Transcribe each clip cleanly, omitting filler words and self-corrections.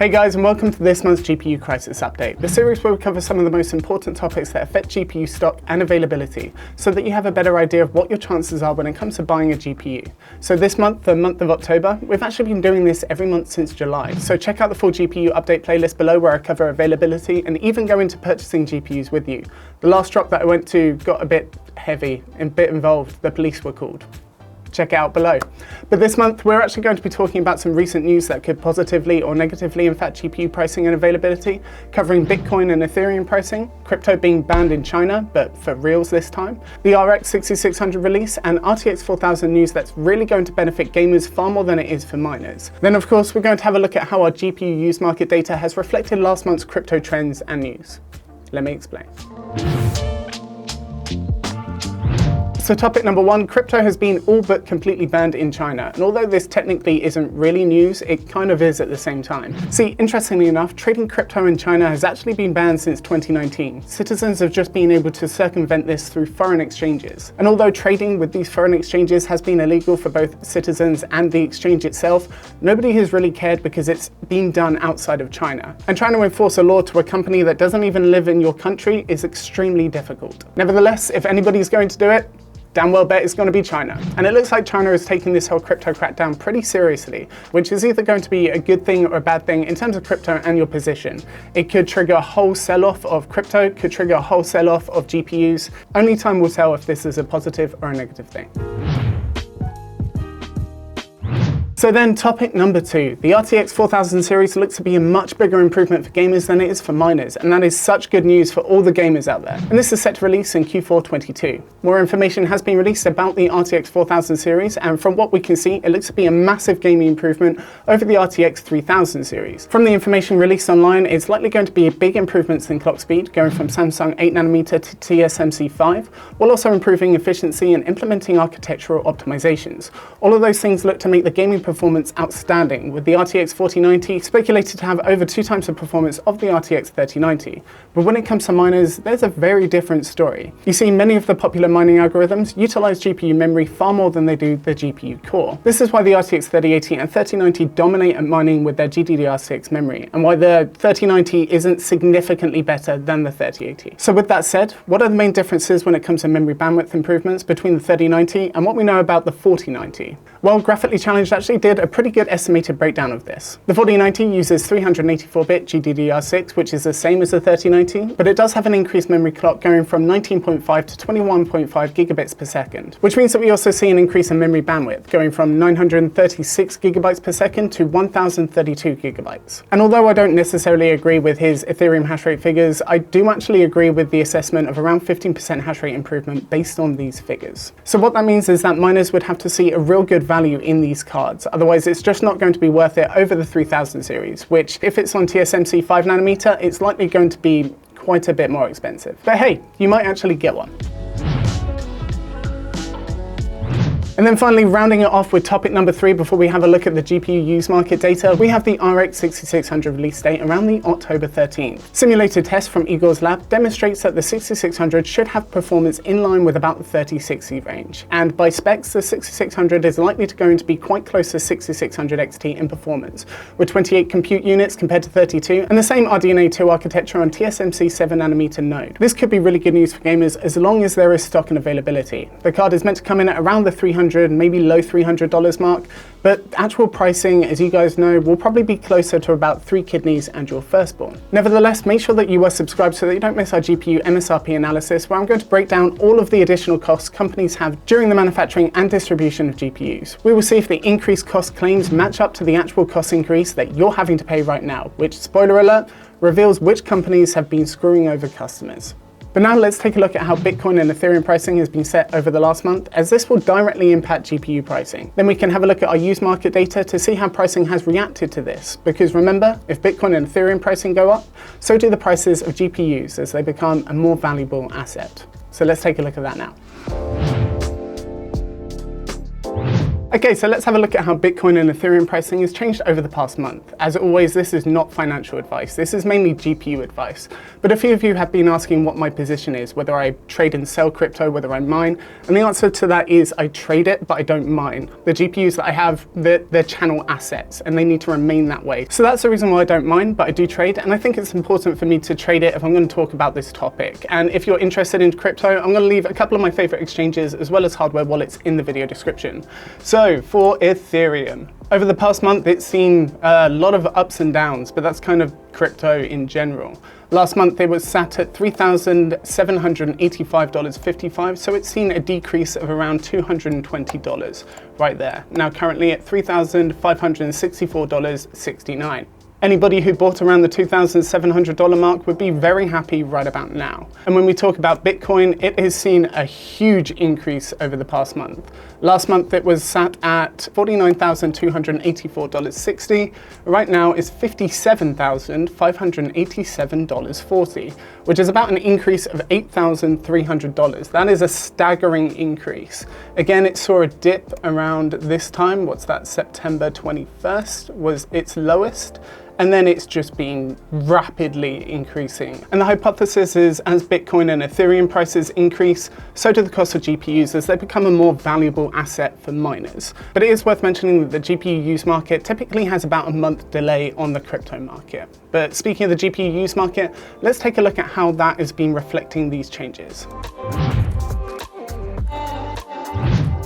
Hey guys, and welcome to this month's GPU Crisis Update, the series where we cover some of the most important topics that affect GPU stock and availability, so that you have a better idea of what your chances are when it comes to buying a GPU. So this month, the month of October, we've actually been doing this every month since July, so check out the full GPU update playlist below where I cover availability and even go into purchasing GPUs with you. The last drop that I went to got a bit heavy and a bit involved. The police were called. Check it out below. But this month, we're actually going to be talking about some recent news that could positively or negatively impact GPU pricing and availability, covering Bitcoin and Ethereum pricing, crypto being banned in China, but for reals this time, the RX 6600 release, and RTX 4000 news that's really going to benefit gamers far more than it is for miners. Then of course, we're going to have a look at how our GPU use market data has reflected last month's crypto trends and news. Let me explain. So topic number one, crypto has been all but completely banned in China. And although this technically isn't really news, it kind of is at the same time. See, interestingly enough, trading crypto in China has actually been banned since 2019. Citizens have just been able to circumvent this through foreign exchanges. And although trading with these foreign exchanges has been illegal for both citizens and the exchange itself, nobody has really cared because it's been done outside of China. And trying to enforce a law to a company that doesn't even live in your country is extremely difficult. Nevertheless, if anybody's going to do it, damn well bet it's going to be China. And it looks like China is taking this whole crypto crackdown pretty seriously, which is either going to be a good thing or a bad thing in terms of crypto and your position. It could trigger a whole sell-off of crypto, could trigger a whole sell-off of GPUs. Only time will tell if this is a positive or a negative thing. So then topic number two, the RTX 4000 series looks to be a much bigger improvement for gamers than it is for miners, and that is such good news for all the gamers out there. And this is set to release in Q4 22. More information has been released about the RTX 4000 series, and from what we can see, it looks to be a massive gaming improvement over the RTX 3000 series. From the information released online, it's likely going to be big improvements in clock speed, going from Samsung 8nm to TSMC 5, while also improving efficiency and implementing architectural optimizations. All of those things look to make the gaming performance outstanding, with the RTX 4090 speculated to have over 2 times the performance of the RTX 3090. But when it comes to miners, there's a very different story. You see, many of the popular mining algorithms utilize GPU memory far more than they do the GPU core. This is why the RTX 3080 and 3090 dominate at mining with their GDDR6 memory, and why the 3090 isn't significantly better than the 3080. So with that said, what are the main differences when it comes to memory bandwidth improvements between the 3090 and what we know about the 4090? Well, Graphically Challenged actually did a pretty good estimated breakdown of this. The 4090 uses 384-bit GDDR6, which is the same as the 3090, but it does have an increased memory clock going from 19.5 to 21.5 gigabits per second, which means that we also see an increase in memory bandwidth, going from 936 gigabytes per second to 1032 gigabytes. And although I don't necessarily agree with his Ethereum hash rate figures, I do actually agree with the assessment of around 15% hash rate improvement based on these figures. So what that means is that miners would have to see a real good value in these cards, otherwise it's just not going to be worth it over the 3000 series, which if it's on TSMC 5nm, it's likely going to be quite a bit more expensive. But hey, you might actually get one. And then finally, rounding it off with topic number 3 before we have a look at the GPU use market data, we have the RX 6600 release date around the October 13th. Simulated test from Igor's lab demonstrates that the 6600 should have performance in line with about the 3060 range. And by specs, the 6600 is likely to going to be quite close to 6600 XT in performance, with 28 compute units compared to 32, and the same RDNA 2 architecture on TSMC 7nm node. This could be really good news for gamers as long as there is stock and availability. The card is meant to come in at around the $300, maybe low $300 mark, but actual pricing, as you guys know, will probably be closer to about 3 kidneys and your firstborn. Nevertheless, make sure that you are subscribed so that you don't miss our GPU MSRP analysis, where I'm going to break down all of the additional costs companies have during the manufacturing and distribution of GPUs. We will see if the increased cost claims match up to the actual cost increase that you're having to pay right now, which, spoiler alert, reveals which companies have been screwing over customers. But now let's take a look at how Bitcoin and Ethereum pricing has been set over the last month, as this will directly impact GPU pricing. Then we can have a look at our use market data to see how pricing has reacted to this, because remember, if Bitcoin and Ethereum pricing go up, so do the prices of GPUs as they become a more valuable asset. So let's take a look at that now. Okay, so let's have a look at how Bitcoin and Ethereum pricing has changed over the past month. As always, this is not financial advice. This is mainly GPU advice. But a few of you have been asking what my position is, whether I trade and sell crypto, whether I mine. And the answer to that is I trade it, but I don't mine. The GPUs that I have, they're channel assets, and they need to remain that way. So that's the reason why I don't mine, but I do trade. And I think it's important for me to trade it if I'm going to talk about this topic. And if you're interested in crypto, I'm going to leave a couple of my favorite exchanges as well as hardware wallets in the video description. So for Ethereum, over the past month, it's seen a lot of ups and downs, but that's kind of crypto in general. Last month, it was sat at $3,785.55, so it's seen a decrease of around $220 right there. Now currently at $3,564.69. Anybody who bought around the $2,700 mark would be very happy right about now. And when we talk about Bitcoin, it has seen a huge increase over the past month. Last month it was sat at $49,284.60. Right now it's $57,587.40, which is about an increase of $8,300. That is a staggering increase. Again, it saw a dip around this time. What's that? September 21st was its lowest. And then it's just been rapidly increasing. And the hypothesis is as Bitcoin and Ethereum prices increase, so do the cost of GPUs as they become a more valuable asset for miners. But it is worth mentioning that the GPU use market typically has about a month delay on the crypto market. But speaking of the GPU use market, let's take a look at how that has been reflecting these changes.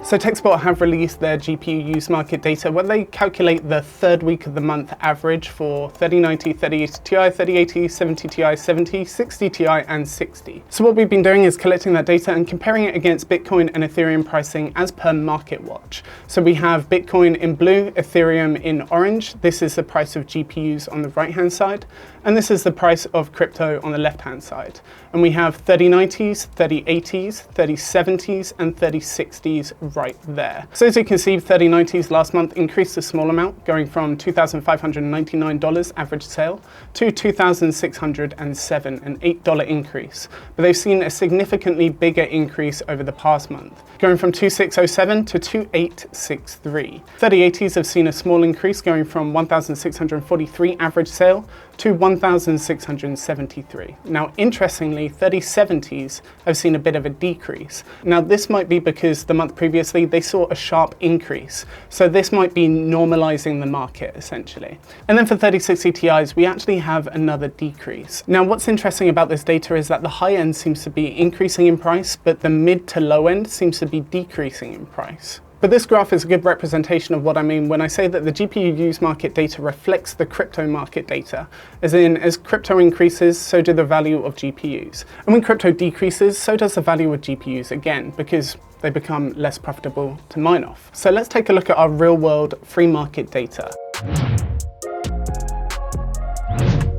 So TechSpot have released their GPU use market data where they calculate the third week of the month average for 3090, 3080 Ti, 3080, 70 Ti, 70, 60 Ti, and 60. So what we've been doing is collecting that data and comparing it against Bitcoin and Ethereum pricing as per MarketWatch. So we have Bitcoin in blue, Ethereum in orange. This is the price of GPUs on the right-hand side, and this is the price of crypto on the left-hand side. And we have 3090s, 3080s, 3070s, and 3060s right there. So as you can see, 3090s last month increased a small amount, going from $2,599 average sale to $2,607, an $8 increase. But they've seen a significantly bigger increase over the past month, going from $2,607 to $2,863. 3080s have seen a small increase, going from $1,643 average sale to $1,673. Now, interestingly, 3070s have seen a bit of a decrease. Now, this might be because the month previously they saw a sharp increase. So this might be normalizing the market, essentially. And then for 3060 Ti's, we actually have another decrease. Now, what's interesting about this data is that the high end seems to be increasing in price, but the mid to low end seems to be decreasing in price. But this graph is a good representation of what I mean when I say that the GPU use market data reflects the crypto market data. As in, as crypto increases, so do the value of GPUs. And when crypto decreases, so does the value of GPUs again, because they become less profitable to mine off. So let's take a look at our real world free market data.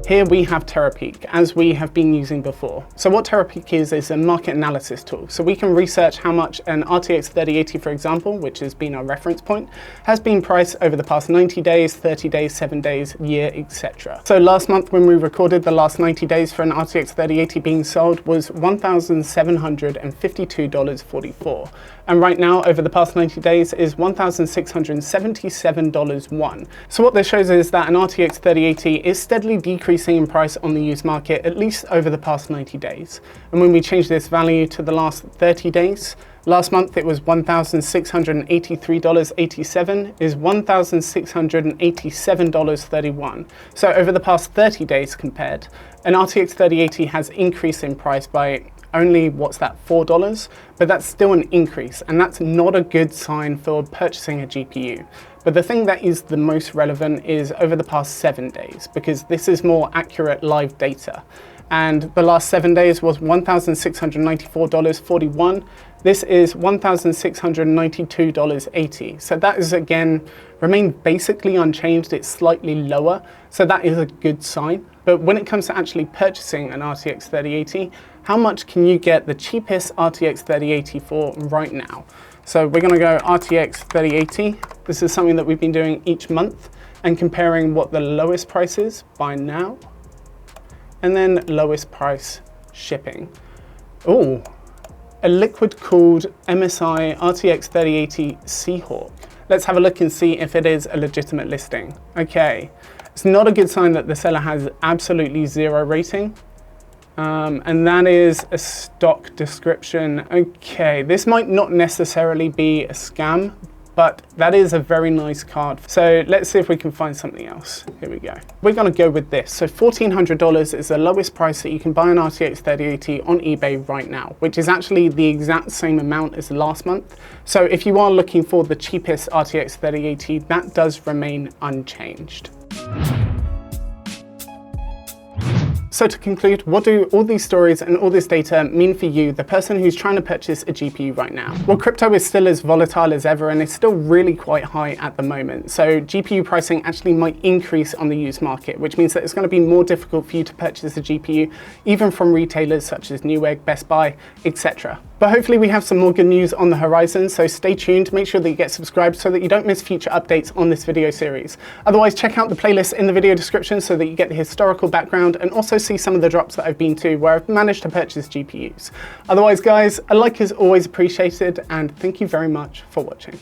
Here we have Terapeak, as we have been using before. So what Terapeak is a market analysis tool. So we can research how much an RTX 3080, for example, which has been our reference point, has been priced over the past 90 days, 30 days, 7 days, year, etc. So last month when we recorded, the last 90 days for an RTX 3080 being sold was $1,752.44. And right now, over the past 90 days, is $1,677.01. So what this shows is that an RTX 3080 is steadily decreasing in price on the used market, at least over the past 90 days. And when we change this value to the last 30 days, last month it was $1,683.87, is $1,687.31. So over the past 30 days compared, an RTX 3080 has increased in price by only, what's that, $4? But that's still an increase, and that's not a good sign for purchasing a GPU. But the thing that is the most relevant is over the past 7 days, because this is more accurate live data. And the last 7 days was $1,694.41. This is $1,692.80. So that is, again, remained basically unchanged. It's slightly lower. So that is a good sign. But when it comes to actually purchasing an RTX 3080, how much can you get the cheapest RTX 3080 for right now? So we're going to go RTX 3080. This is something that we've been doing each month and comparing what the lowest price is by now, and then lowest price shipping. Oh, a liquid cooled MSI RTX 3080 Seahawk. Let's have a look and see if it is a legitimate listing. Okay, it's not a good sign that the seller has absolutely 0 rating. And that is a stock description. Okay, this might not necessarily be a scam, but that is a very nice card. So let's see if we can find something else. Here we go. We're gonna go with this. So $1,400 is the lowest price that you can buy an RTX 3080 on eBay right now, which is actually the exact same amount as last month. So if you are looking for the cheapest RTX 3080, that does remain unchanged. So to conclude, what do all these stories and all this data mean for you, the person who's trying to purchase a GPU right now? Well, crypto is still as volatile as ever and it's still really quite high at the moment. So GPU pricing actually might increase on the used market, which means that it's going to be more difficult for you to purchase a GPU, even from retailers such as Newegg, Best Buy, etc. But hopefully we have some more good news on the horizon, so stay tuned, make sure that you get subscribed so that you don't miss future updates on this video series. Otherwise, check out the playlist in the video description so that you get the historical background and also see some of the drops that I've been to where I've managed to purchase GPUs. Otherwise, guys, a like is always appreciated, and thank you very much for watching.